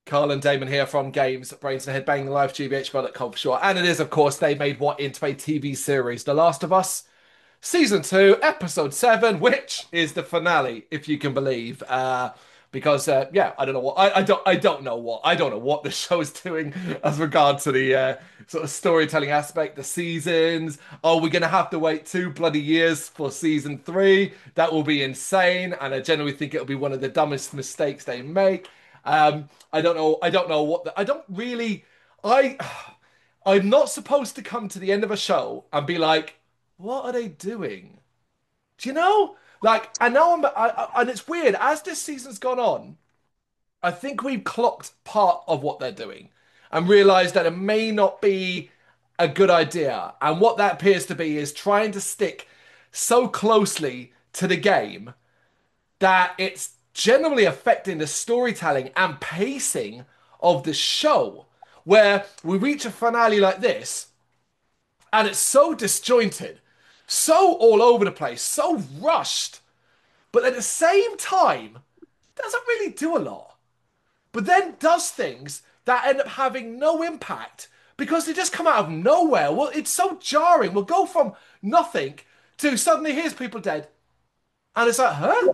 Carl and Damon here from Brrraains A Head-Banging Life, gbhblofficial for short. And it is, of course, they made what into a TV series, The Last of Us, Season 2, Episode 7, which is the finale, if you can believe. Because I don't know what I don't know what the show's doing as regard to the sort of storytelling aspect, the seasons. Are we gonna have to wait 2 bloody years for season 3? That will be insane, and I generally think it'll be one of the dumbest mistakes they make. I don't know. I don't know what I don't really. I I'm not supposed to come to the end of a show and be like, what are they doing? Do you know? Like, I know and it's weird. As this season's gone on, I think we've clocked part of what they're doing and realized that it may not be a good idea. And what that appears to be is trying to stick so closely to the game that it's generally affecting the storytelling and pacing of the show. Where we reach a finale like this, and it's so disjointed, so all over the place, so rushed, but at the same time, doesn't really do a lot. But then does things that end up having no impact because they just come out of nowhere. Well, it's so jarring. We'll go from nothing to suddenly here's people dead. And it's like, huh?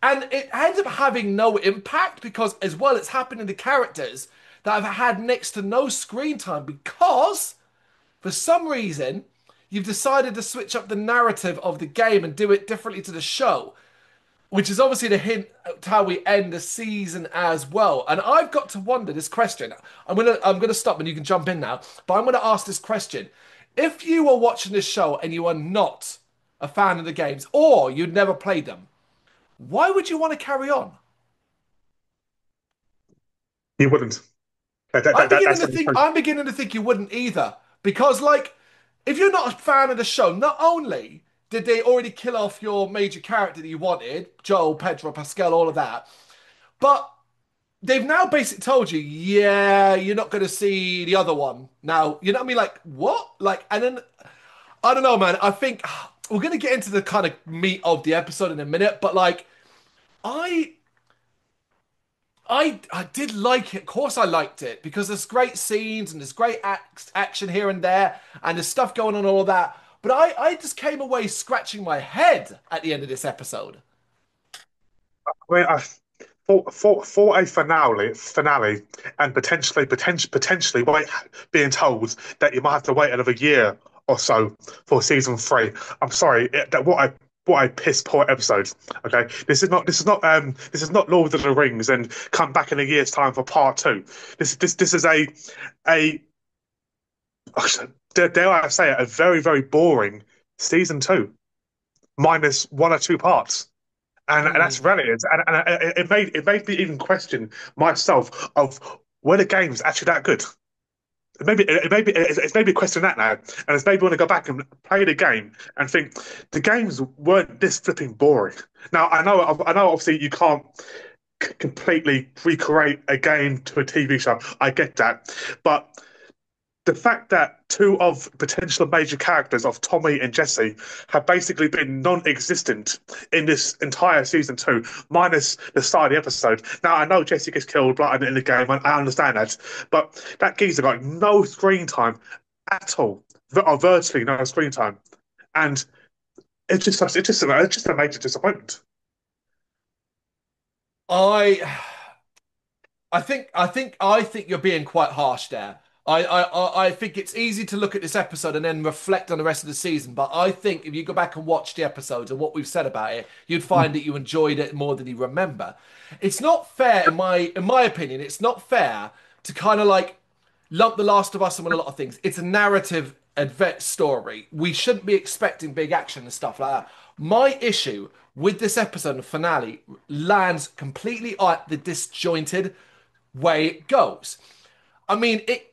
And it ends up having no impact because, as well, it's happening to characters that have had next to no screen time because, for some reason, you've decided to switch up the narrative of the game and do it differently to the show, which is obviously the hint to how we end the season as well. And I've got to wonder this question. I'm gonna stop and you can jump in now, but I'm gonna ask this question. If you were watching this show and you are not a fan of the games or you'd never played them, why would you want to carry on? You wouldn't. That's the truth. I'm beginning to think you wouldn't either. Because like if you're not a fan of the show, not only did they already kill off your major character that you wanted, Joel, Pedro, Pascal, all of that, but they've now basically told you, yeah, you're not going to see the other one. Now, you know what I mean? Like, what? Like, and then, I don't know, man. I think we're going to get into the kind of meat of the episode in a minute, but like, I I did like it. Of course, I liked it because there's great scenes and there's great action here and there, and there's stuff going on, all of that. But I just came away scratching my head at the end of this episode. I mean, for a finale, and potentially being told that you might have to wait another year or so for season three. I'm sorry, that what I piss poor episode. Okay, this is not Lord of the Rings and come back in a year's time for part two. This is a dare I say it, a very boring season two minus one or two parts. And that's Mm. really it. And it made me even question myself of were the games actually that good. It's made me question that now, and it's made me want to go back and play the game and think the games weren't this flipping boring. Now I know obviously you can't completely recreate a game to a TV show. I get that, but the fact that two of potential major characters of Tommy and Jesse have basically been non-existent in this entire season two, minus the start of the episode. Now I know Jesse gets killed right in the game, and I understand that, but that geezer got no screen time at all, or virtually no screen time, and it's just a major disappointment. I I think you're being quite harsh there. I think it's easy to look at this episode and then reflect on the rest of the season, but I think if you go back and watch the episodes and what we've said about it, you'd find that you enjoyed it more than you remember. It's not fair, in my opinion, it's not fair to kind of like lump The Last of Us in with a lot of things. It's a narrative advent story. We shouldn't be expecting big action and stuff like that. My issue with this episode and finale lands completely at the disjointed way it goes. I mean, it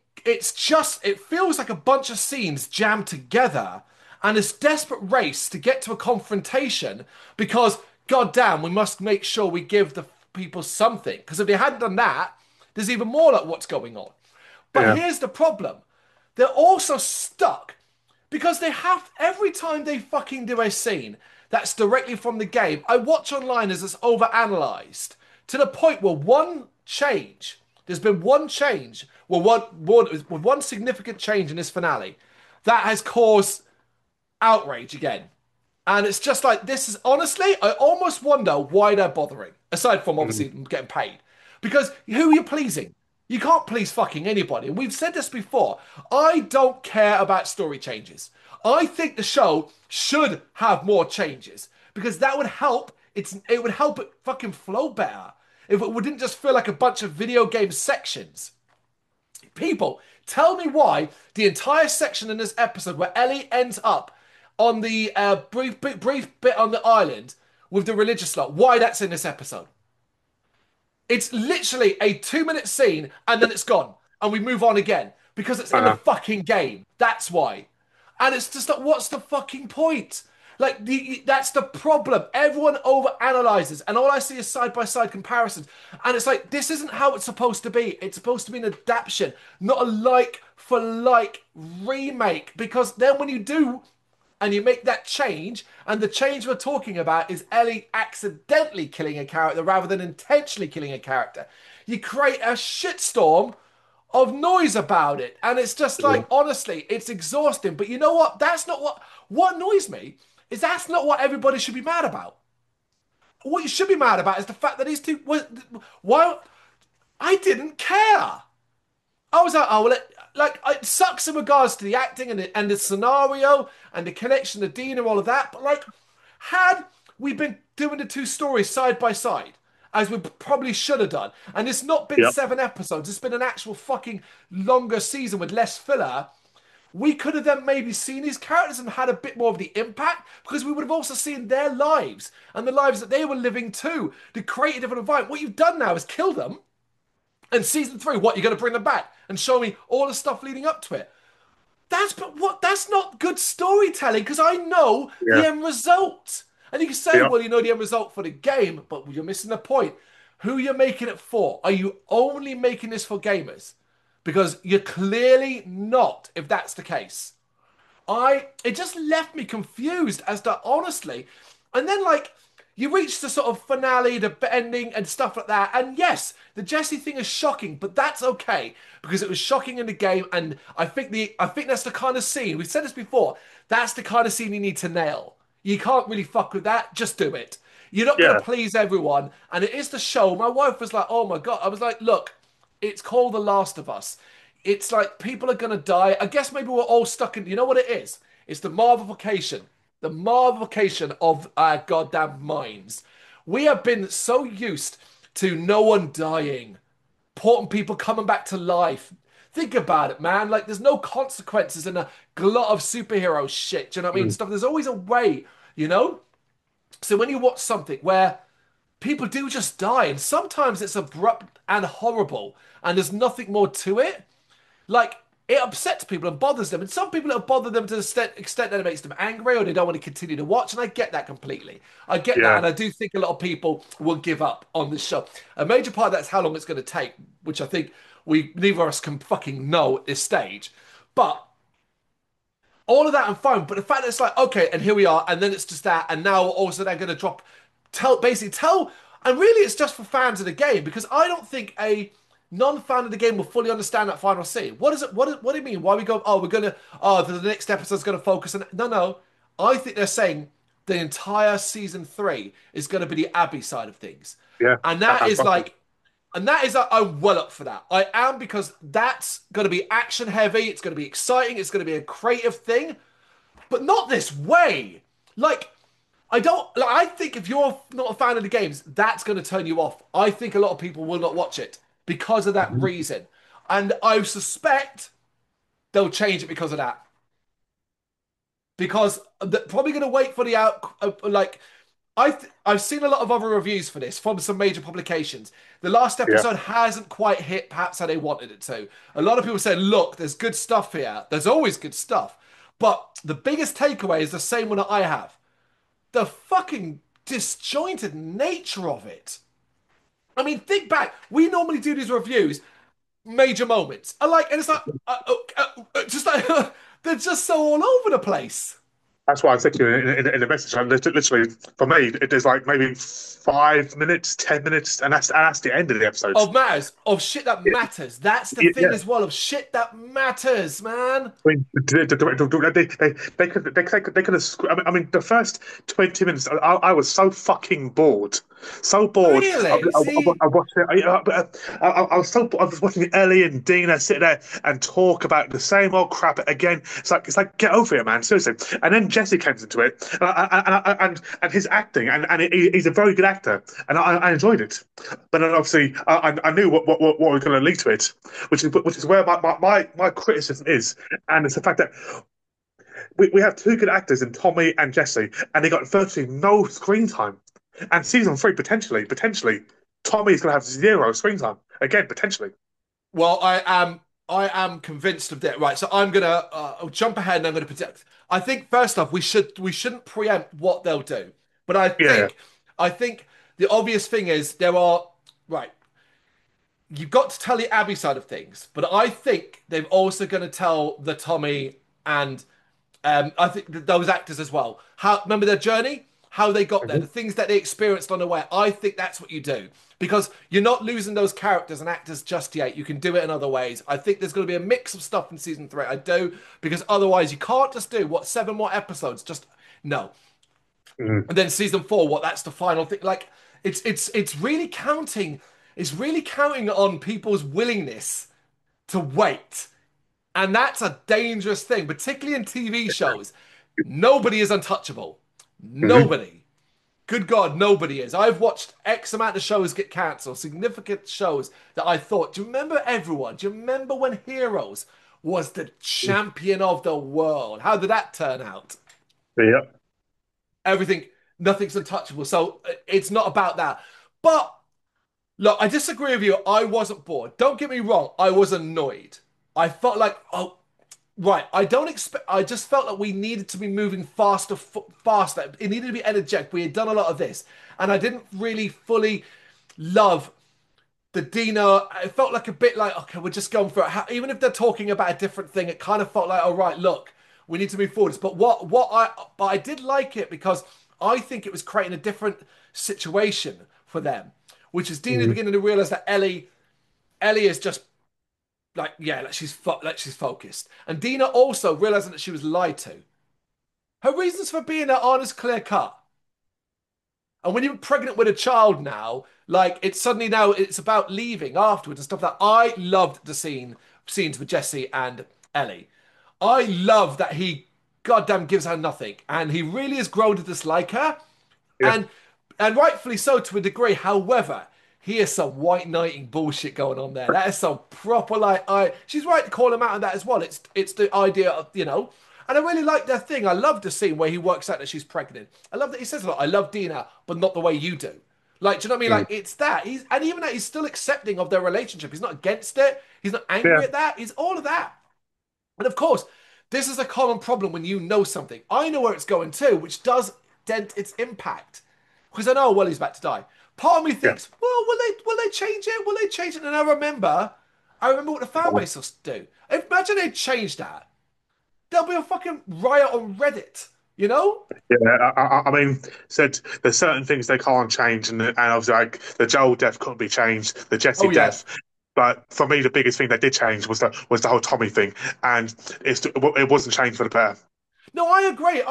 feels like a bunch of scenes jammed together and this desperate race to get to a confrontation because goddamn, we must make sure we give the people something. Because if they hadn't done that, there's even more like what's going on. But Yeah, here's the problem. They're also stuck because they have every time they fucking do a scene that's directly from the game. I watch online as it's overanalyzed to the point where one change. There's been one change, well, one significant change in this finale that has caused outrage again. And it's just like, this is honestly, I almost wonder why they're bothering, aside from Mm. obviously getting paid. Because who are you pleasing? You can't please fucking anybody. And we've said this before. I don't care about story changes. I think the show should have more changes because that would help. It would help it fucking flow better if it wouldn't just feel like a bunch of video game sections. People, tell me why the entire section in this episode where Ellie ends up on the brief bit on the island with the religious lot, why that's in this episode. It's literally a 2 minute scene and then it's gone. And we move on again because it's in the Uh, fucking game. That's why. And it's just like, what's the fucking point? Like, that's the problem. Everyone over analyzes, and all I see is side by side comparisons. And it's like, this isn't how it's supposed to be. It's supposed to be an adaptation, not a like for like remake. Because then when you do and you make that change, and the change we're talking about is Ellie accidentally killing a character rather than intentionally killing a character, you create a shitstorm of noise about it. And it's just yeah, like, honestly, it's exhausting. But you know what? That's not what annoys me is that's not what everybody should be mad about. What you should be mad about is the fact that these two, why, I didn't care. I was like, oh well, it sucks in regards to the acting and the scenario and the connection to Dean and all of that. But like, had we been doing the two stories side by side, as we probably should have done, and it's not been yeah, 7 episodes, it's been an actual fucking longer season with less filler. We could have then maybe seen these characters and had a bit more of the impact because we would have also seen their lives and the lives that they were living too to create a different environment. What you've done now is kill them. And season three, what, you're going to bring them back and show me all the stuff leading up to it? That's not good storytelling because I know yeah, the end result. And you can say, yeah, well, you know the end result for the game, but you're missing the point. Who you're making it for? Are you only making this for gamers? Because you're clearly not, if that's the case. It just left me confused as to honestly. And then like you reach the sort of finale, the ending and stuff like that. And yes, the Jesse thing is shocking, but that's okay because it was shocking in the game. And I think that's the kind of scene we've said this before. That's the kind of scene you need to nail. You can't really fuck with that. Just do it. You're not going yeah, to please everyone, and it is the show. My wife was like, "Oh my God!" I was like, "Look, it's called The Last of Us. It's like people are gonna die. I guess maybe we're all stuck in. You know what it is? It's the marvelification of our goddamn minds. We have been so used to no one dying, important people coming back to life. Think about it, man. Like there's no consequences in a lot of superhero shit. Do you know what I mean? mm, Stuff. There's always a way, you know. So when you watch something where people do just die, and sometimes it's abrupt and horrible, and there's nothing more to it. Like it upsets people and bothers them, and some people it'll bother them to the extent that it makes them angry or they don't want to continue to watch. And I get that completely. I get that, yeah, and I do think a lot of people will give up on this show. A major part of that's how long it's going to take, which I think we neither of us can fucking know at this stage. But all of that I'm fine. But the fact that it's like, okay, and here we are, and then it's just that, and now also they're gonna drop basically tell and really it's just for fans of the game because I don't think a non-fan of the game will fully understand that final scene. What is it? What do you mean? Why we go, oh, we're gonna the next episode's gonna focus on no. I think they're saying the entire season three is gonna be the Abby side of things. yeah. And That that sounds is fucking. like I'm well up for that. I am because that's going to be action heavy. It's going to be exciting. It's going to be a creative thing, but not this way. Like, I don't. Like, I think if you're not a fan of the games, that's going to turn you off. I think a lot of people will not watch it because of that Mhm. reason, and I suspect they'll change it because of that because they're probably going to wait for the out. Like I've seen a lot of other reviews for this from some major publications. The last Yeah, episode hasn't quite hit perhaps how they wanted it to. A lot of people say, "Look, there's good stuff here. There's always good stuff." But the biggest takeaway is the same one that I have. The fucking disjointed nature of it. I mean, think back. We normally do these reviews, major moments. And it's like, just like, they're just so all over the place. That's why I said to you in the message. And literally, for me, there's like maybe 5 minutes, 10 minutes, and that's the end of the episode. Of matters, of shit that matters. That's the thing Yeah, as well, of shit that matters, man. I mean, they could have. I mean, the first 20 minutes, I was so fucking bored, so bored. Really? See, I watched it. I was so I was watching Ellie and Dina sit there and talk about the same old crap again. It's like get over it, man. Seriously. And then Jesse comes into it, and his acting, and he's a very good actor, and I enjoyed it. But then obviously, I knew what was going to lead to it, which is where my criticism is. And it's the fact that we have two good actors in Tommy and Jesse, and they got virtually no screen time. And season three, potentially, Tommy's going to have zero screen time again, potentially. well, I am convinced of that. Right, so I'm gonna jump ahead and I'm gonna predict. I think first off, we shouldn't preempt what they'll do, but I Yeah. think I think the obvious thing is there are right. You've got to tell the Abby side of things, but I think they're also going to tell the Tommy and I think those actors as well. How remember their journey, how they got there, Mhm. the things that they experienced on the way. I think that's what you do because you're not losing those characters and actors just yet. You can do it in other ways. I think there's going to be a mix of stuff in season three. I do because otherwise you can't just do what 7 more episodes. Just no, Mhm. and then season four. What that's the final thing. Like it's really counting. It's really counting on people's willingness to wait. And that's a dangerous thing, particularly in TV shows. Nobody is untouchable. Mhm. Nobody. Good God, nobody is. I've watched X amount of shows get cancelled, significant shows that I thought, do you remember everyone? Do you remember when Heroes was the champion of the world? How did that turn out? Yeah. Everything, nothing's untouchable. So it's not about that. But look, I disagree with you. I wasn't bored. Don't get me wrong. I was annoyed. I felt like, oh, right. I don't expect. I just felt like we needed to be moving faster, faster. It needed to be energetic. We had done a lot of this, and I didn't really fully love the Dino. It felt like a bit like, okay, we're just going for it. Even if they're talking about a different thing, it kind of felt like, all right, look, we need to move forwards. But I did like it because I think it was creating a different situation for them, which is Dina Mhm. beginning to realize that Ellie is just like, yeah, like she's focused, and Dina also realizing that she was lied to. Her reasons for being there aren't as clear cut. And when you're pregnant with a child now, like it's suddenly now it's about leaving afterwards and stuff like that. I loved the scenes with Jesse and Ellie. I love that he goddamn gives her nothing. And he really has grown to dislike her. Yeah. And and rightfully so to a degree. However, he is some white knighting bullshit going on there. That is some proper like I she's right to call him out on that as well. It's the idea of, and I really like that thing. I love the scene where he works out that she's pregnant. I love that he says a lot. I love Dina, but not the way you do. Like, do you know what I mean? Mhm. Like, it's that. And even that he's still accepting of their relationship. He's not against it. He's not Yeah. angry at that. He's all of that. And of course, this is a common problem when you know something. I know where it's going to, which does dent its impact. Because I know, well, he's about to die. Part of me Yeah. thinks, well, will they change it? Will they change it? And I remember what the fan base will do. Imagine they change that. There'll be a fucking riot on Reddit, you know? Yeah, I mean, said there's certain things they can't change, and obviously, like the Joel death couldn't be changed, the Jesse Oh yeah, death. But for me, the biggest thing they did change was the whole Tommy thing, and it wasn't changed for the better. no, I agree.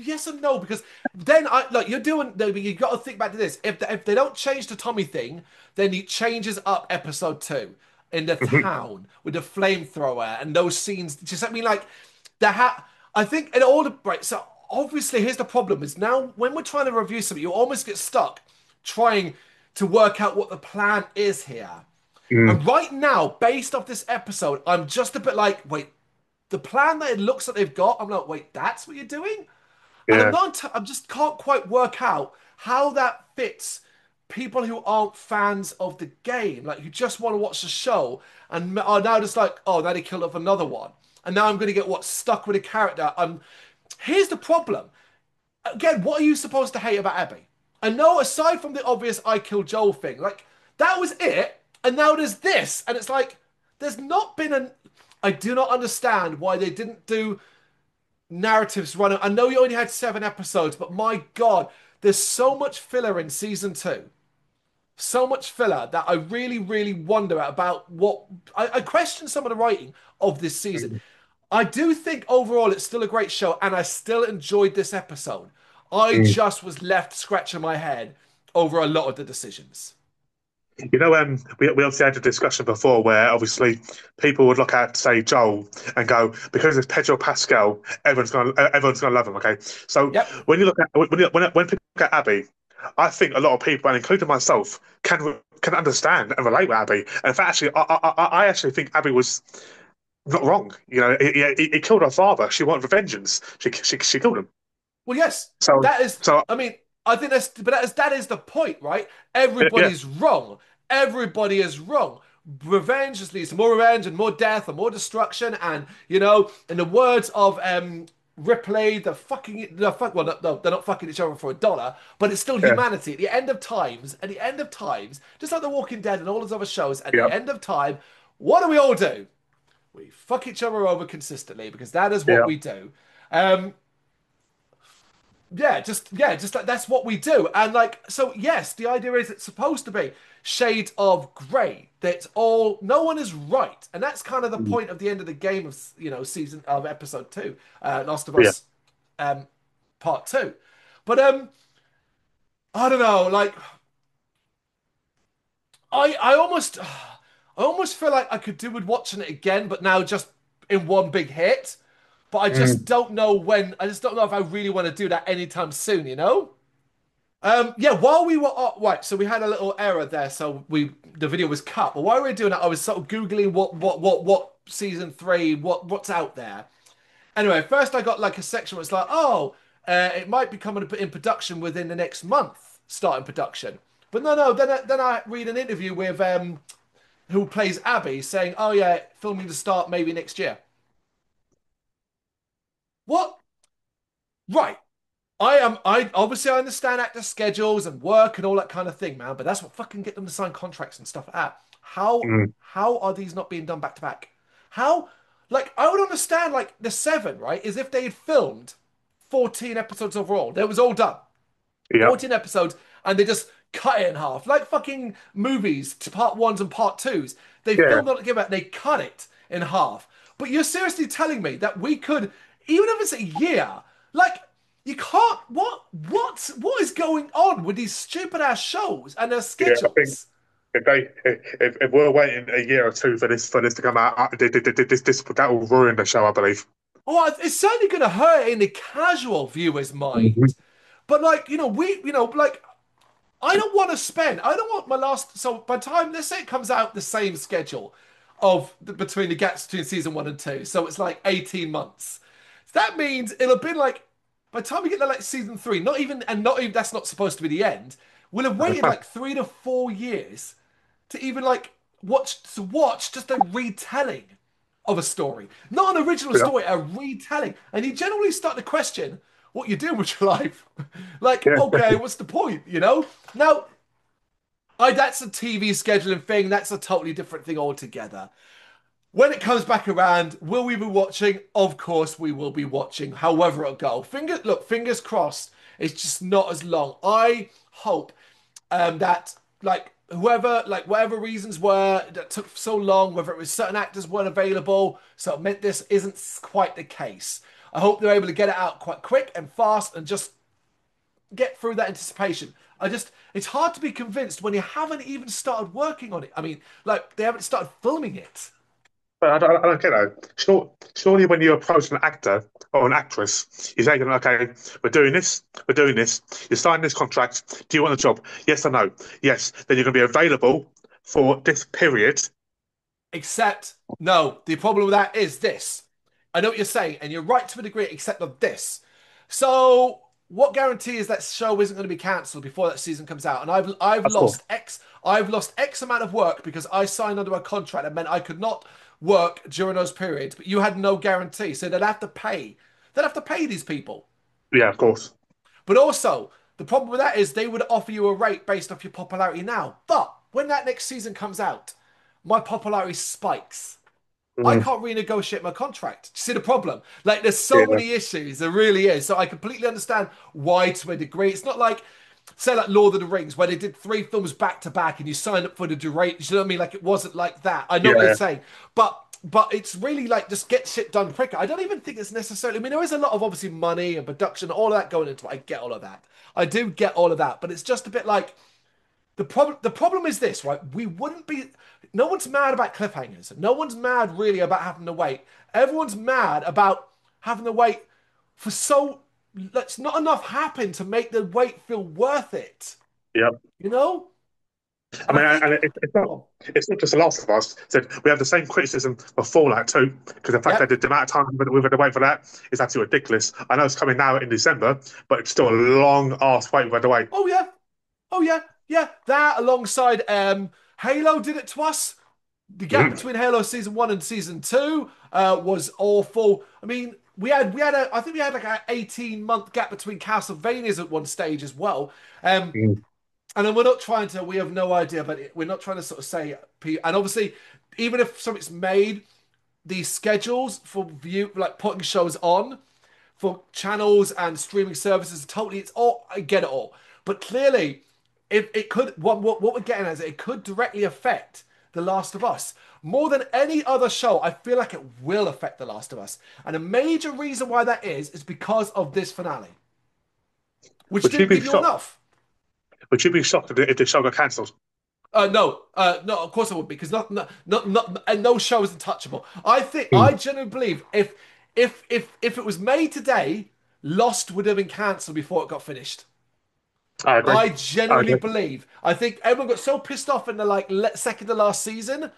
Yes and no because then I like you're doing. You got to think back to this. If they don't change the Tommy thing, then he changes up episode two in the Mhm. town with the flamethrower and those scenes. Just I mean, like the I think in all the right. So obviously, here's the problem: is now when we're trying to review something, you almost get stuck trying to work out what the plan is here. Mm, And right now, based off this episode, I'm just a bit like, wait, the plan that it looks like they've got, I'm like, wait, that's what you're doing? And yeah, I just can't quite work out how that fits people who aren't fans of the game, like who just want to watch the show and are now just like, oh, now they killed off another one. And now I'm going to get stuck with a character. Here's the problem. Again, what are you supposed to hate about Abby? I know aside from the obvious I killed Joel thing, like that was it. And now there's this. And it's like, there's not been an. I do not understand why they didn't do. narratives running. I know you only had 7 episodes, but my God, there's so much filler in season two. So much filler that I really, really wonder about what I question some of the writing of this season. Mm. I do think overall it's still a great show, and I still enjoyed this episode. I Mm. just was left scratching my head over a lot of the decisions. We obviously had a discussion before where obviously people would look at, say, Joel and go, because it's Pedro Pascal, everyone's gonna love him. Okay, so Yep. when you look at when people look at Abby, I think a lot of people, and including myself, can understand and relate with Abby. And in fact, actually, I actually think Abby was not wrong. He killed her father. She wanted vengeance. She killed him. Well, yes, So that is. so I mean, I think that is the point, right? yeah, Everybody's wrong. Everybody is wrong. Revenge just leads to more revenge and more death and more destruction. And in the words of Ripley, well, no, they're not fucking each other for $1, but it's still yeah, humanity. At the end of times, just like The Walking Dead and all those other shows, at yeah, the end of time, what do we all do? We fuck each other over consistently because that is what yeah. we do. Um, just like that's what we do. And like, so yes, the idea is it's supposed to be shades of grey. That's all. No one is right, and that's kind of the Mm. point of the end of the game of season of episode two, Last of Yeah. Us, um, part two. But I don't know. Like, I almost feel like I could do with watching it again, but now just in one big hit. But I just Mm. don't know when. I just don't know if I really want to do that anytime soon. Yeah, while we were right, so we had a little error there, so the video was cut. But while we were doing that, I was sort of googling what season three, what's out there. Anyway, first I got like a section where it's like, oh, it might be coming in production within the next month, starting production. But no, then I read an interview with who plays Abby saying, oh yeah, filming to start maybe next year. What? Right. I obviously I understand actor schedules and work and all that kind of thing, man, but that's what fucking get them to sign contracts and stuff like that. How Mm. how are these not being done back to back? How like I would understand like the seven, right? Is if they had filmed 14 episodes overall. That was all done. Yeah. 14 episodes and they just cut it in half. Like fucking movies to part ones and part twos. They Yeah. filmed it together, they cut it in half. But you're seriously telling me that we could, even if it's a year, like you can't what is going on with these stupid ass shows and their Yeah. I think schedules? if we're waiting a year or two for this to come out, this that will ruin the show, I believe. Oh, it's certainly gonna hurt in the casual viewer's Mhm. mind. But like, like I don't want to spend. I don't want my last. So by the time, let's say it comes out the same schedule between the gaps between season one and two, so it's like 18 months. That means it'll have been like by the time we get to like season three, not even that's not supposed to be the end. We'll have waited like 3 to 4 years to even like watch just a retelling of a story, not an original Yeah. story, a retelling. And you generally start to question what you're doing with your life. Like, Yeah. okay, what's the point? Now, that's a TV scheduling thing. That's a totally different thing altogether. When it comes back around, will we be watching? Of course, we will be watching. However it'll go. Fingers crossed. It's just not as long. I hope that whatever reasons were that took so long, whether it was certain actors weren't available, so it meant this isn't quite the case. I hope they're able to get it out quite quick and fast and just get through that anticipation. It's hard to be convinced when you haven't even started working on it. I mean, like they haven't started filming it. But I don't get that. Surely, when you approach an actor or an actress, you say to them, "Okay, we're doing this. You sign this contract. Do you want the job? Yes or no? Yes. Then you're going to be available for this period." Except, no, the problem with that is this. I know what you're saying, and you're right to a degree, except of this. So, what guarantee is that show isn't going to be cancelled before that season comes out? And I've Of course. lost X amount of work because I signed under a contract that meant I could not work during those periods, but you had no guarantee. So they'd have to pay. They'd have to pay these people. Yeah, of course. But also, the problem with that is they would offer you a rate based off your popularity now. But when that next season comes out, my popularity spikes. I Mm, can't renegotiate my contract. Do you see the problem? Like, there's so yeah, many issues. There really is. So I completely understand why, to a degree. It's not like, say, like Lord of the Rings, where they did three films back to back, and you signed up for the duration. You know what I mean? Like, it wasn't like that. I know what you're yeah, saying, but it's really like just get shit done quicker. I don't even think it's necessarily. I mean, there is a lot of obviously money and production, all of that going into it. I get all of that. I do get all of that, but it's just a bit like the problem is this, right? We wouldn't be. No one's mad about cliffhangers. No one's mad really about having to wait. Everyone's mad about having to wait for so. Let's not enough happen to make the wait feel worth it. yeah. You know? I And I mean, think. and it's not just The Last of Us. So we have the same criticism of Fallout too, because the fact that Yep. the amount of time we've had to wait for that is absolutely ridiculous. I know it's coming now in December, but it's still a long ass wait we've had to wait. Oh yeah. Oh yeah. Yeah. That alongside Halo did it to us. The gap Mhm. between Halo season one and season two was awful. I mean, we had a I think we had like an 18-month gap between Castlevanias at one stage as well. Mm. And then we're not trying to, we have no idea, but we're not trying to sort of say, and obviously, even if something's made, these schedules for view, like putting shows on for channels and streaming services, totally, it's all, I get it all. But clearly, if it could, what we're getting at is it could directly affect The Last of Us. More than any other show, I feel like it will affect The Last of Us. And a major reason why that is because of this finale, which Would you didn't be give you shocked? enough. Would you be shocked if the show got cancelled? No, no. Of course I would, because not, and no show is untouchable. I think Mm. I genuinely believe if it was made today, Lost would have been cancelled before it got finished. I agree. I I genuinely agree. believe. I think everyone got so pissed off in the like second to last season,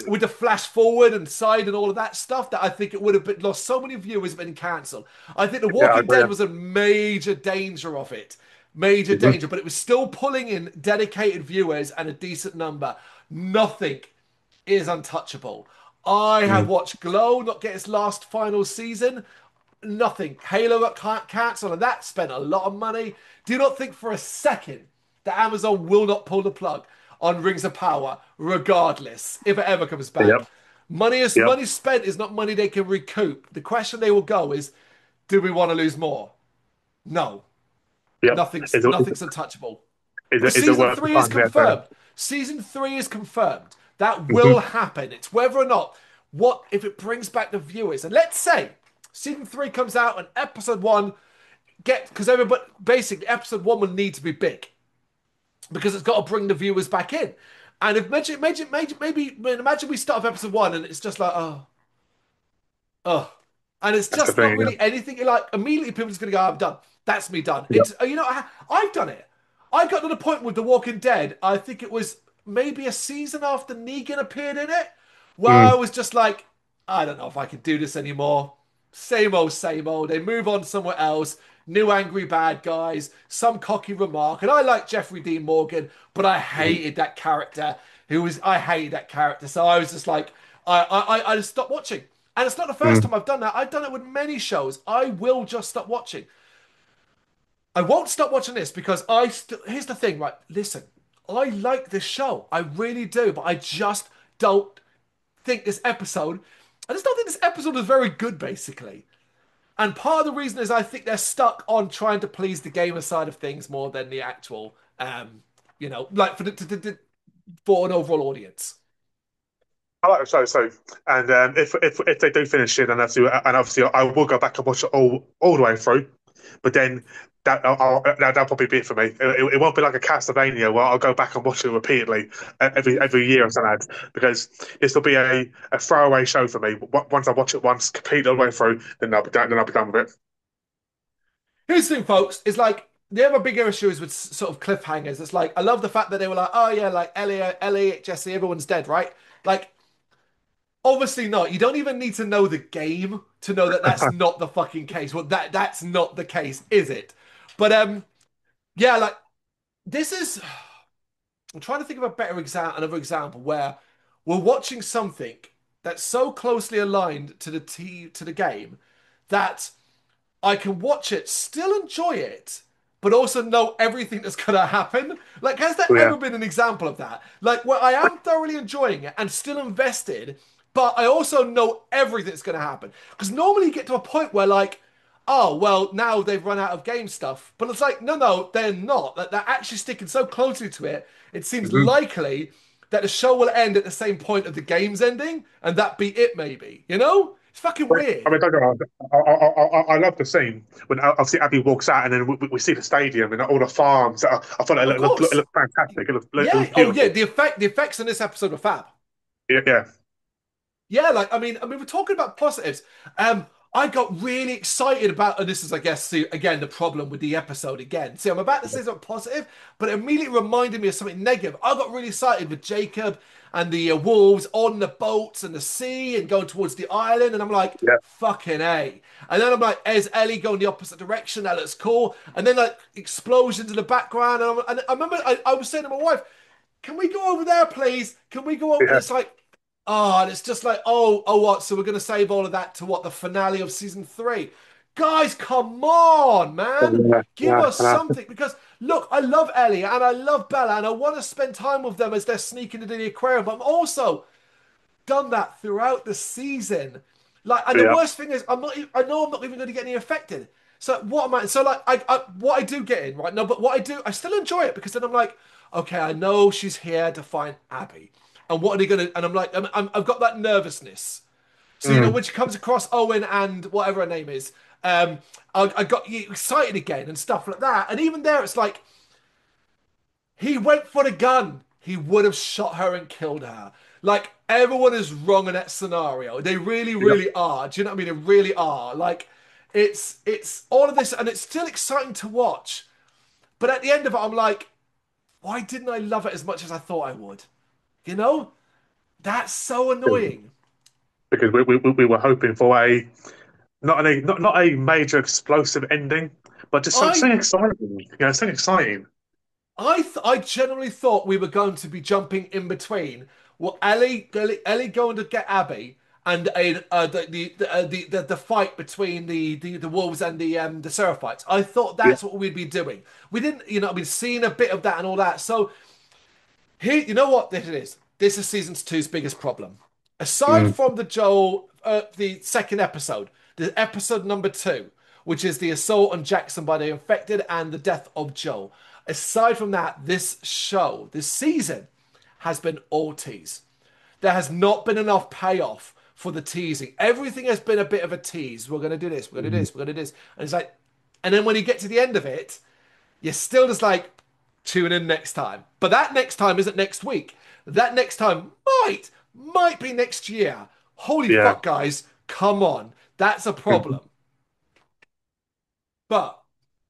with the flash forward and side and all of that stuff, that I think it would have lost so many viewers, been cancelled. I think The Yeah, I Walking agree. Dead was a major danger of it, major Mhm. danger, but it was still pulling in dedicated viewers and a decent number. Nothing is untouchable. I have Mm. watched Glow not get its last final season. Nothing. Halo got cancelled, and that spent a lot of money. Do not think for a second that Amazon will not pull the plug on Rings of Power, regardless, if it ever comes back. Yep. Yep. Money spent is not money they can recoup. The question they will go is, do we want to lose more? No. Yep. Nothing's untouchable. Is it Season worth the three is time? Yeah, fair enough. confirmed. Season three is confirmed. That will Mhm. happen. It's whether or not what if it brings back the viewers. And let's say season three comes out and episode one because everybody basically episode one will need to be big because it's got to bring the viewers back in. And if imagine we start off episode one and it's just like oh, and it's That's the just not thing. Yeah. really anything. Like immediately, people are just gonna go, "I'm done. That's me done." Yep. It's I've done it. I got to the point with The Walking Dead. I think it was maybe a season after Negan appeared in it, where I Mm. was just like, I don't know if I can do this anymore. Same old, same old. They move on somewhere else. New angry bad guys, some cocky remark, and I like Jeffrey Dean Morgan, but I Mm. hated that character. I hated that character, so I was just like, I just stopped watching. And it's not the first Mm. time I've done that. I've done it with many shows. I will just stop watching. I won't stop watching this because here's the thing, right? Listen, I like this show. I really do, but I just don't think this episode. I just don't think this episode is very good, basically. And part of the reason is I think they're stuck on trying to please the gamer side of things more than the actual, like for an overall audience. I like the show, so and if they do finish it, and obviously I will go back and watch it all the way through. But then that'll probably be it for me. It won't be like a Castlevania where I'll go back and watch it repeatedly every year or something, because this will be a throwaway show for me. Once I watch it once, complete all the way through, then I'll be done. Then I'll be done with it. Here's the thing, folks, is like the other bigger issue is with sort of cliffhangers. It's like I love the fact that they were like, oh yeah, like Ellie, Jesse, everyone's dead, right? Like, obviously not. You don't even need to know the game to know that that's not the fucking case. Well, that's not the case, is it? But yeah, like this is. I'm trying to think of a better example, another example where we're watching something that's so closely aligned to the game that I can watch it, still enjoy it, but also know everything that's going to happen. Like, has there So, yeah. ever been an example of that? Like, where I am thoroughly enjoying it and still invested but I also know everything that's going to happen. Because normally you get to a point where, like, oh, well, now they've run out of game stuff. But it's like, no, no, they're not. That they're actually sticking so closely to it, it seems Mhm. likely that the show will end at the same point of the game's ending, and that be it, maybe. You know? It's fucking But, I weird. mean, don't get me wrong, I love the scene when obviously Abby walks out and then we see the stadium and all the farms. I thought Of it course. looked fantastic. It Yeah. looked Oh, yeah. beautiful. The effects in this episode are fab. Yeah, yeah, Yeah, like I mean, we're talking about positives. I got really excited about, and this is, I guess, again the problem with the episode again. See, I'm about to say something positive, but it immediately reminded me of something negative. I got really excited with Jacob and the wolves on the boats and the sea and going towards the island, and I'm like, yeah, fucking a. And then I'm like, is Ellie going the opposite direction? That looks cool. And then like explosions in the background, and I remember I was saying to my wife, can we go over there, please? Can we go over? And yeah, it's like, oh, and it's just like, oh, what? So we're going to save all of that to what, the finale of season three? Guys, come on, man. yeah, Give yeah, us something. Because look, I love Ellie and I love Bella and I want to spend time with them as they're sneaking into the aquarium. But I'm also done that throughout the season. Like, and the yeah, worst thing is, I know I'm not even going to get any affected. So what am I? So like, what I do get in, right? No, but what I do, I still enjoy it because then I'm like, okay, I know she's here to find Abby, and what are they gonna? And I'm like, I've got that nervousness. So you know, mm, when she comes across Owen and whatever her name is, um, I got excited again and stuff like that. And even there, it's like he went for the gun. He would have shot her and killed her. Like, everyone is wrong in that scenario. They really, yeah. really are. Do you know what I mean? They really are. Like, it's all of this, and it's still exciting to watch. But at the end of it, I'm like, why didn't I love it as much as I thought I would? You know? That's so annoying. Because we were hoping for a not a major explosive ending, but just something I exciting. Something exciting. I generally thought we were going to be jumping in between. Well, Ellie going to get Abby, and the fight between the wolves and the Seraphites. I thought Yeah, that's what we'd be doing. We didn't, I mean, seeing a bit of that and all that. So here, you know what this is? This is season two's biggest problem. Aside mm, from the second episode, the episode number two, which is the assault on Jackson by the infected and the death of Joel. Aside from that, this show, this season, has been all tease. There has not been enough payoff for the teasing. Everything has been a bit of a tease. We're going to do this. We're going to do mm, this. We're going to do this. And it's like, and then when you get to the end of it, you're still just like, tune in next time. But that next time isn't next week. That next time might be next year. Holy yeah. fuck, guys. Come on. That's a Mhm. problem. But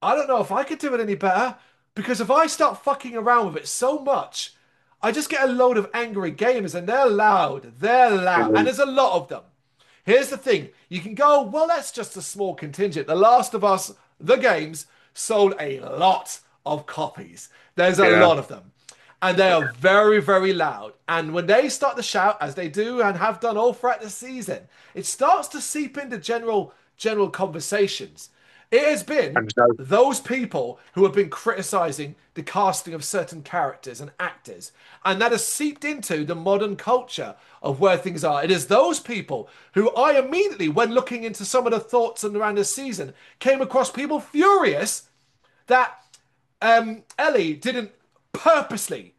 I don't know if I could do it any better because if I start fucking around with it so much, I just get a load of angry gamers and they're loud. They're loud. And Mm, there's a lot of them. Here's the thing. You can go, well, that's just a small contingent. The Last of Us, the games, sold a lot of copies. There's a yeah, lot of them. And they are very, very loud. And when they start to shout, as they do and have done all throughout the season, it starts to seep into general conversations. It has been and so those people who have been criticizing the casting of certain characters and actors, and that has seeped into the modern culture of where things are. It is those people who I immediately, when looking into some of the thoughts and around the season, came across people furious that Ellie didn't purposely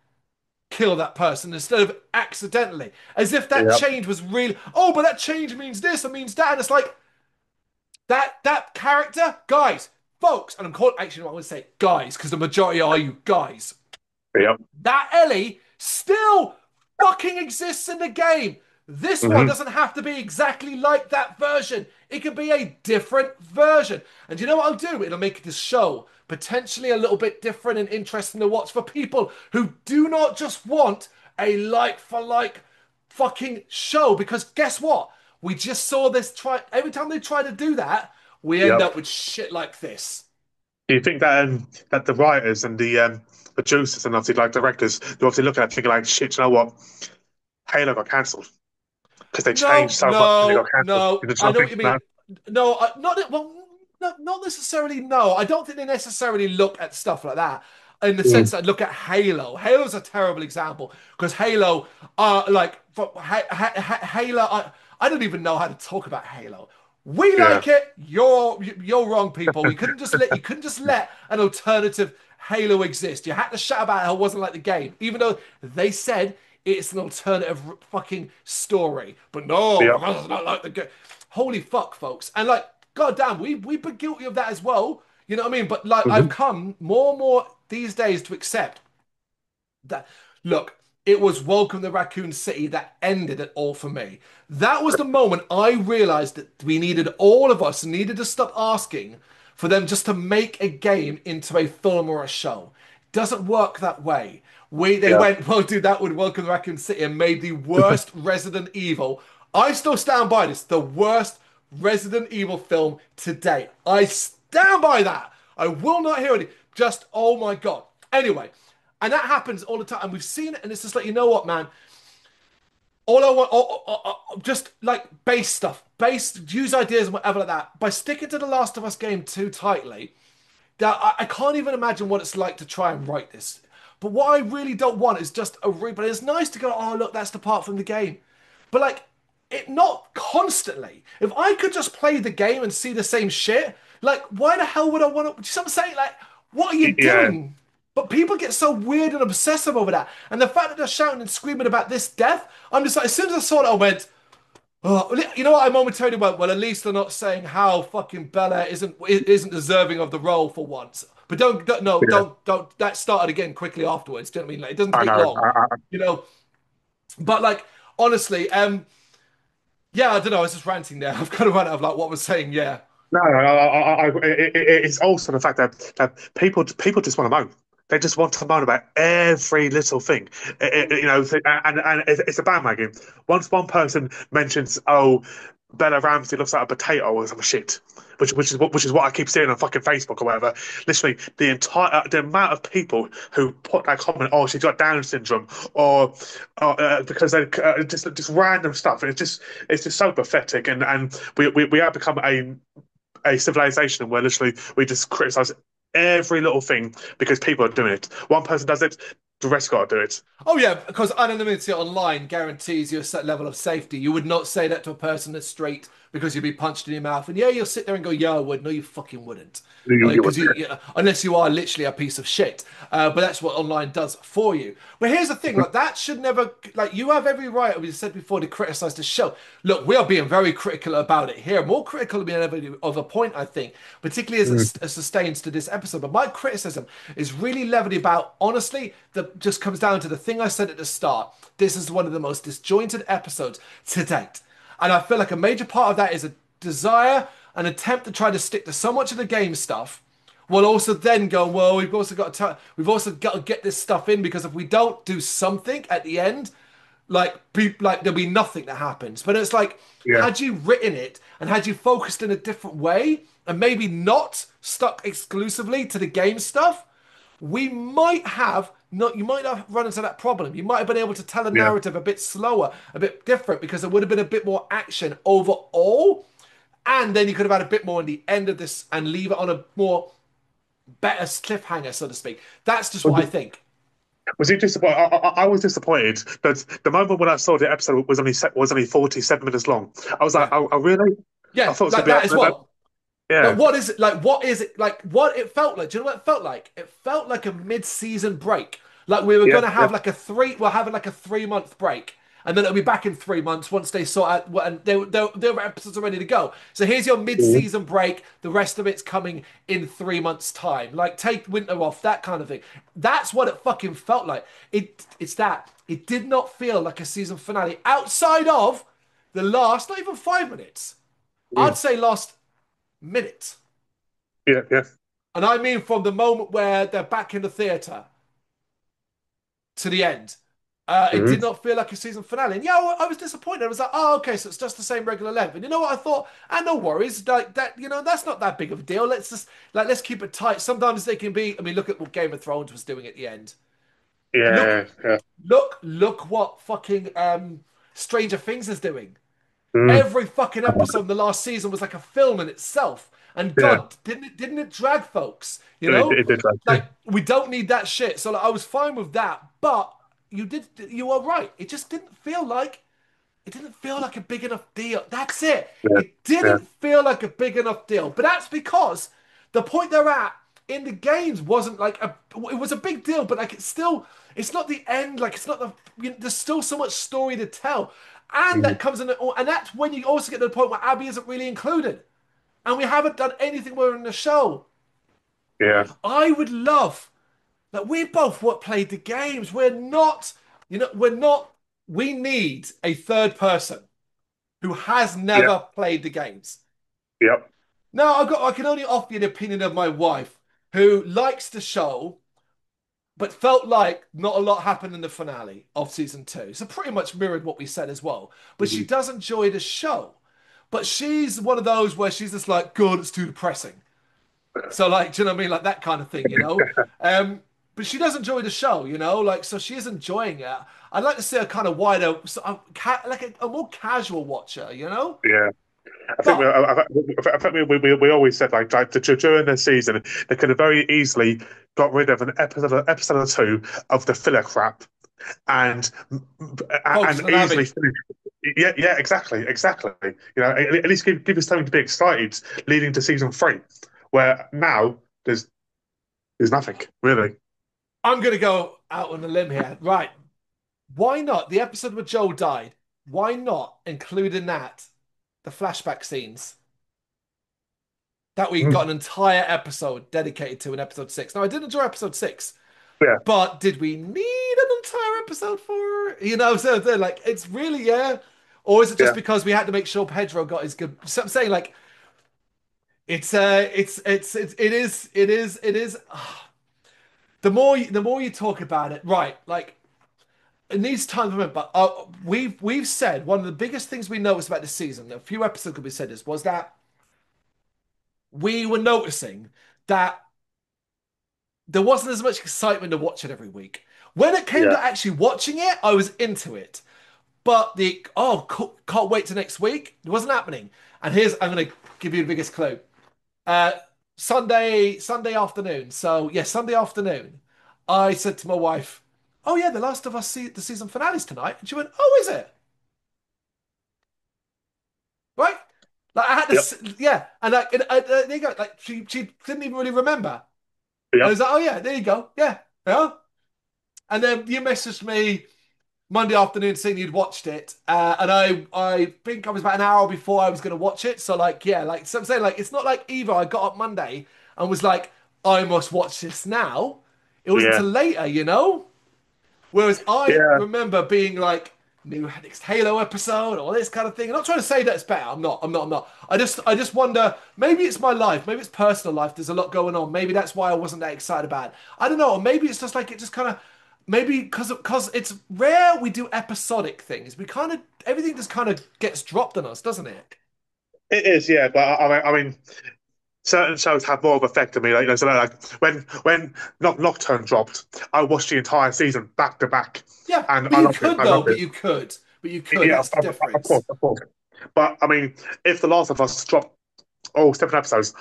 kill that person instead of accidentally, as if that yeah, change was really. Oh, but that change means this and means that, and it's like that character, guys, folks, and I'm calling actually, I want to say guys because the majority are you guys. yeah. That Ellie still fucking exists in the game. This one Hmm. doesn't have to be exactly like that version. It could be a different version. And you know what I'll do? It'll make this show potentially a little bit different and interesting to watch for people who do not just want a like for like fucking show. Because guess what? We just saw this try. Every time they try to do that, we end Yeah. up with shit like this. Do you think that the writers and the producers and obviously like directors, they're obviously looking at it thinking like, shit, you know what? Halo got cancelled because they changed No, so much and they got no, cancelled. no. Is it I know something? what you No. mean. No, not well, not necessarily. No, I don't think they necessarily look at stuff like that in the sense Mm, that look at Halo. Halo's a terrible example because Halo, like Halo. I don't even know how to talk about Halo. We Yeah, like it. You're wrong, people. You couldn't just let an alternative Halo exist. You had to shout about how it wasn't like the game, even though they said it's an alternative fucking story. But no, yeah. because it's not like the game. Holy fuck, folks! And like, goddamn, we've been guilty of that as well. You know what I mean? But like, I've Hmm. come more and more these days to accept that look, it was Welcome to Raccoon City that ended it all for me. That was the moment I realized that we needed all of us needed to stop asking for them just to make a game into a film or a show. Doesn't work that way. They Yeah. went, well, dude, that would Welcome to Raccoon City and made the worst Resident Evil. I still stand by this, the worst Resident Evil film to date. I stand by that. I will not hear it. Just, oh my God. Anyway, and that happens all the time. And we've seen it, and it's just like, you know what, man? All I want, just like base stuff, base, use ideas and whatever like that. By sticking to the Last of Us game too tightly, that I can't even imagine what it's like to try and write this. But what I really don't want is just a But it's nice to go, oh, look, that's the part from the game. But like, it not constantly. If I could just play the game and see the same shit, like, why the hell would I want to? You know what I'm saying? Like, what are you Yeah. doing? But people get so weird and obsessive over that. And the fact that they're shouting and screaming about this death, I'm just like, as soon as I saw it, I went, oh, you know what? I momentarily went, well, at least they're not saying how fucking Bella isn't deserving of the role for once. But no, Yeah. don't. That started again quickly afterwards. Do you know what I mean? Like, it doesn't I take know. long, you know. But like, honestly, yeah, I don't know. I was just ranting there. I've kind of run out of like what I was saying. Yeah, No, it's also the fact that people just want to moan. They just want to moan about every little thing. You know, and it's a bandwagon. Once one person mentions, "Oh, Bella Ramsey looks like a potato" or some shit, which is what I keep seeing on fucking Facebook or whatever. Literally, the amount of people who put that comment, "Oh, she's got Down syndrome," or because they just random stuff. It's just so pathetic, and we have become a civilization where literally we just criticize every little thing because people are doing it. One person does it, the rest got to do it. oh yeah, because anonymity online guarantees you a certain level of safety. You would not say that to a person that's straight because you'd be punched in your mouth. And yeah, you'll sit there and go, "Yeah, I would." No, you fucking wouldn't. You would, Because unless you are literally a piece of shit. But that's what online does for you. But here's the thing, like that should never, like you have every right, as we said before, to criticize the show. Look, we are being very critical about it here, more critical than ever of a point, I think, particularly as mm, it sustains to this episode. But my criticism is really leveled about, honestly, that just comes down to the thing I said at the start. This is one of the most disjointed episodes to date. And I feel like a major part of that is a desire, an attempt to try to stick to so much of the game stuff, while also then going, well, we've also got to get this stuff in because if we don't do something at the end, like there'll be nothing that happens. But it's like, yeah, had you written it and had you focused in a different way and maybe not stuck exclusively to the game stuff, we might have not you might have run into that problem. You might have been able to tell a yeah, narrative a bit slower, a bit different, because there would have been a bit more action overall. And then you could have had a bit more in the end of this and leave it on a more better cliffhanger, so to speak. That's just what I think. was you disappointed? I was disappointed, but the moment when I saw the episode was only 47 minutes long. I was like, Yeah. oh really? I Yeah, thought it was like gonna that be as well. Like, yeah, what is it like? What is it like? What it felt like? Do you know what it felt like? It felt like a mid-season break. Like we were yeah, gonna yeah, have like we're having like a 3 month break, and then it'll be back in 3 months once they sort out what and their episodes are ready to go. So here's your mhm, mid-season break. The rest of it's coming in 3 months' time. Like take winter off, that kind of thing. That's what it fucking felt like. It's that. It did not feel like a season finale outside of the last, not even 5 minutes. I'd mm, say last minute. yeah, yeah. And I mean from the moment where they're back in the theatre to the end. It Mhm. did not feel like a season finale. And yeah, I was disappointed. I was like, oh, okay, so it's just the same regular length. And you know what I thought? And no worries, like that, that's not that big of a deal. Let's keep it tight. Sometimes they can be. I mean, look at what Game of Thrones was doing at the end. Look, Yeah, yeah. look what fucking Stranger Things is doing. Mm, Every fucking episode in the last season was like a film in itself. And yeah. God, didn't it drag folks? You It, know, it did right. like we don't need that shit. So like, I was fine with that, but you are right. It just didn't feel like it didn't feel like a big enough deal. That's it. Yeah, It yeah, didn't feel like a big enough deal. But that's because the point they're at in the games wasn't like a. It was a big deal, but like it's still. It's not the end. Like it's not the. There's still so much story to tell, and mm, that comes in. And that's when you also get to the point where Abby isn't really included, and we haven't done anything more in the show. yeah, I would love that we both what played the games. We're not. We need a third person who has yeah, never played the games. yep, Now, I can only offer you the opinion of my wife, who likes the show, but felt like not a lot happened in the finale of season two. So pretty much mirrored what we said as well. But she mhm, does enjoy the show. But she's one of those where she's just like, God, it's too depressing. So like, do you know what I mean? Like that kind of thing, you know? But she does enjoy the show, you know? Like, so she is enjoying it. I'd like to see a kind of wider, like a more casual watcher, you know? yeah. But I think we always said like during the season they could have very easily got rid of an episode or two of the filler crap and focusing on easily Abby. finish. Yeah, yeah, exactly. You know, at least give us something to be excited leading to season three, where now there's nothing really. I'm going to go out on a limb here. Right. Why not? The episode where Joel died, why not include in that the flashback scenes that we got Mm. an entire episode dedicated to in episode six? Now, I did enjoy episode six, Yeah, but did we need an entire episode for, so they're like, it's really, yeah. Or is it just yeah, because we had to make sure Pedro got his good? So I'm saying like, it is. The more you talk about it, right? Like it needs time to remember. We've said one of the biggest things we noticed about this season, a few episodes ago we said this, was that we were noticing that there wasn't as much excitement to watch it every week. When it came yeah, to actually watching it, I was into it. But can't wait to next week. It wasn't happening. And I'm gonna give you the biggest clue. Uh, Sunday afternoon. So yeah, Sunday afternoon. I said to my wife, "Oh yeah, The Last of Us the season finale's tonight," and she went, "Oh, is it?" Right? Like I had yep, this, yeah, and like there you go. Like she didn't even really remember. I yep, was like, "Oh yeah, there you go, yeah, yeah." And then you messaged me Monday afternoon saying you'd watched it, and I think I was about an hour before I was going to watch it. So like yeah, like so I'm saying like it's not like either I got up Monday and was like I must watch this now. It wasn't yeah, until later, you know. Whereas I yeah. remember being like new next Halo episode, all this kind of thing. I'm not trying to say that it's better. I'm not. I'm not. I'm not. I just wonder. Maybe it's my life. Maybe it's personal life. There's a lot going on. Maybe that's why I wasn't that excited about it. I don't know. Or maybe it's just like it just kind of. Maybe because it's rare we do episodic things. We kind of everything just kind of gets dropped on us, doesn't it? It is, yeah, but I mean, certain shows have more of an effect on me. Like, you know, so like when Nocturne dropped, I watched the entire season back to back, Yeah, and but I you loved it. could I though. loved But it. you could. But you could. Yeah, That's the of course, difference. of course. But I mean, if The Last of Us dropped all seven episodes,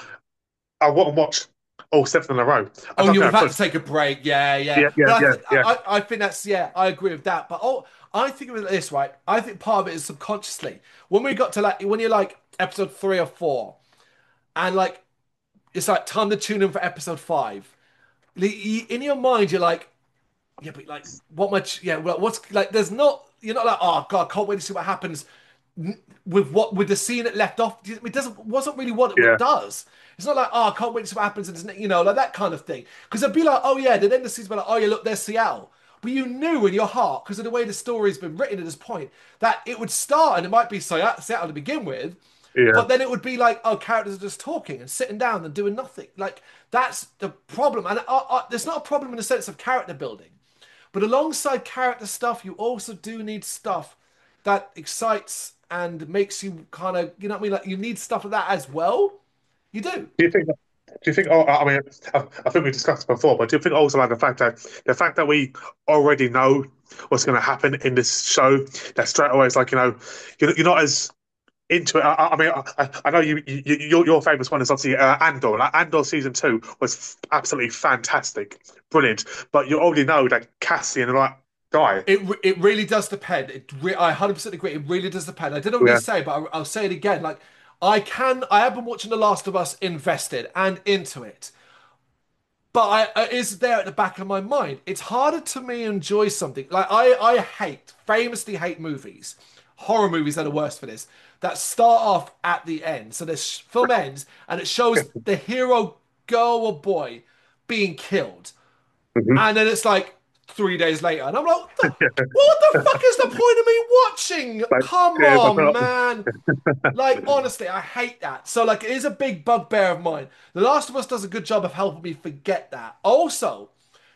I wouldn't watch all seven in a row. I Oh, don't you think would I have had could. to take a break. Yeah, yeah. Yeah, yeah, But yeah, yeah, I think that's yeah. I agree with that. But I think of it like this, right? I think part of it is subconsciously when we got to like when you're like episode three or four, and like it's like time to tune in for episode five. In your mind, you're like, yeah, but like, what much? Yeah, well, what's like? There's not. You're not like, oh god, I can't wait to see what happens with the scene it left off. It doesn't wasn't really what it yeah, does. It's not like, oh, I can't wait to see what happens, and like that kind of thing. Because it'd be like, oh yeah, then the season's be like, oh yeah, look, there's Seattle. But you knew in your heart, because of the way the story's been written at this point, that it would start and it might be Seattle to begin with, yeah. but then it would be like, oh, characters are just talking and sitting down and doing nothing. Like that's the problem, and there's not a problem in the sense of character building. But alongside character stuff, you also do need stuff that excites and makes you kind of, you know what I mean? Like you need stuff like that as well. You do. Do you think? Do you think? Oh, I mean, I think we discussed it before, but do you think also like the fact that we already know what's going to happen in this show, that straight away it's like you're not as into it. I mean, I know your famous one is obviously Andor. Like, Andor season two was absolutely fantastic, brilliant. But you already know that Cassian, right? die. It really does depend. I 100% agree. It really does depend. I didn't really Yeah. say, but I'll say it again. Like I have been watching The Last of Us invested and into it, but it is there at the back of my mind. It's harder to me enjoy something. Like famously hate movies, horror movies are the worst for this, that start off at the end. So this film ends and it shows the hero girl or boy being killed. Hmm. And then it's like 3 days later. And I'm like, what the fuck is the point of me watching? Like, Come yeah, on, man. Like, honestly, I hate that. So, like, it is a big bugbear of mine. The Last of Us does a good job of helping me forget that. Also,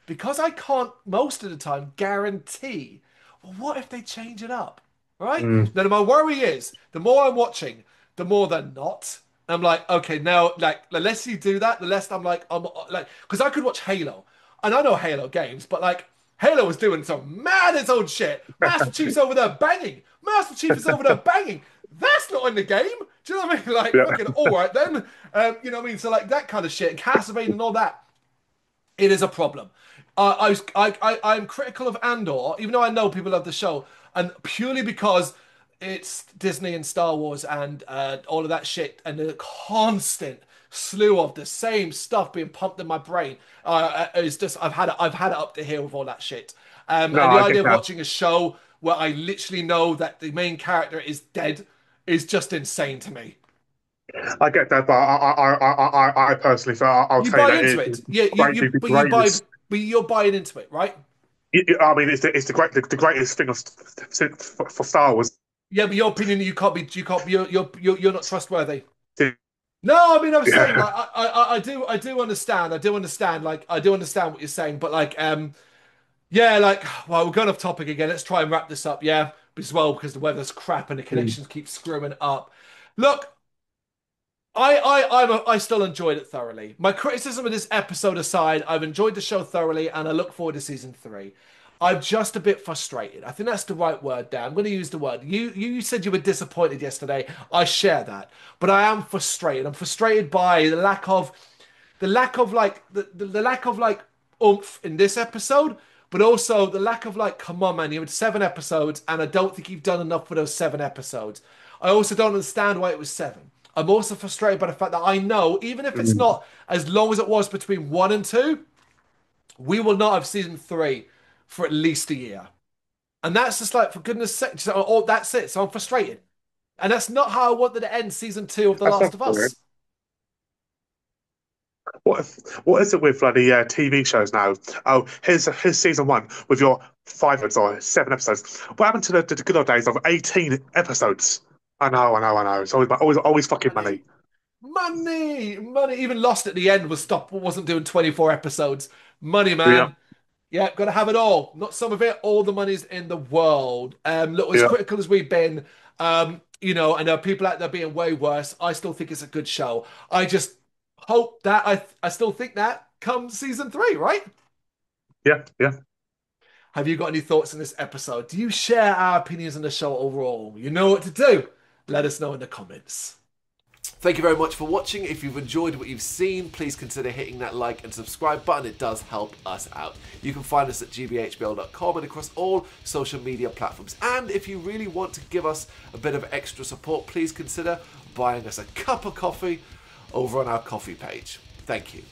because I can't, most of the time, guarantee, well, what if they change it up? Right? mm, Now, my worry is, the more I'm watching, the more they're not. I'm like, okay, now, like, the less you do that, the less I'm like, because I could watch Halo, and I know Halo games, but like, Halo was doing some mad its own shit. Master Chief's over there banging. Master Chief is over there banging. That's not in the game. Do you know what I mean? Like, yeah. fucking, all right then. You know what I mean? So, like, that kind of shit, Castlevania and all that, it is a problem. I'm critical of Andor, even though I know people love the show, and purely because it's Disney and Star Wars and all of that shit, and the constant slew of the same stuff being pumped in my brain. It's just I've had it up to here with all that shit. No, And the I get idea of that. watching a show where I literally know that the main character is dead is just insane to me. I get that, but I personally feel I'll You tell you buy that into it it, is yeah. greatly the greatest. But you're buying into it, right? I mean, the greatest thing for Star Wars. Yeah, but your opinion, you can't be, you're not trustworthy. No, I mean, I'm saying Yeah, like, I do understand, like, I do understand what you're saying, but like, yeah, like, well, we're going off topic again. Let's try and wrap this up, yeah, as well because the weather's crap and the connections keep screwing up. Look, I still enjoyed it thoroughly. My criticism of this episode aside, I've enjoyed the show thoroughly, and I look forward to season three. I'm just a bit frustrated. I think that's the right word, Dan. I'm going to use the word. You said you were disappointed yesterday. I share that, but I am frustrated. I'm frustrated by the lack of like oomph in this episode, but also the lack of like, come on, man, you had 7 episodes, and I don't think you've done enough for those 7 episodes. I also don't understand why it was seven. I'm also frustrated by the fact that I know, even if it's mm. not as long as it was between one and two, we will not have season three for at least a year. And that's just like, for goodness sake, oh, that's it. So I'm frustrated. And that's not how I wanted to end season two of The That's Last not of for it. Us. What is it with bloody TV shows now? Oh, here's season one with your 5 or 7 episodes. What happened to the good old days of 18 episodes? I know. It's always fucking Money. money. Money. Even Lost at the end wasn't doing 24 episodes. Money, Yeah, man. Yeah, gotta have it all. Not some of it, all the money's in the world. Look, as yeah, critical as we've been, and there are people out there being way worse, I still think it's a good show. I just hope that I still think that comes season three, right? yeah. Have you got any thoughts on this episode? Do you share our opinions on the show overall? You know what to do. Let us know in the comments. Thank you very much for watching. If you've enjoyed what you've seen, please consider hitting that like and subscribe button. It does help us out. You can find us at gbhbl.com and across all social media platforms. And if you really want to give us a bit of extra support, please consider buying us a cup of coffee over on our coffee page. Thank you.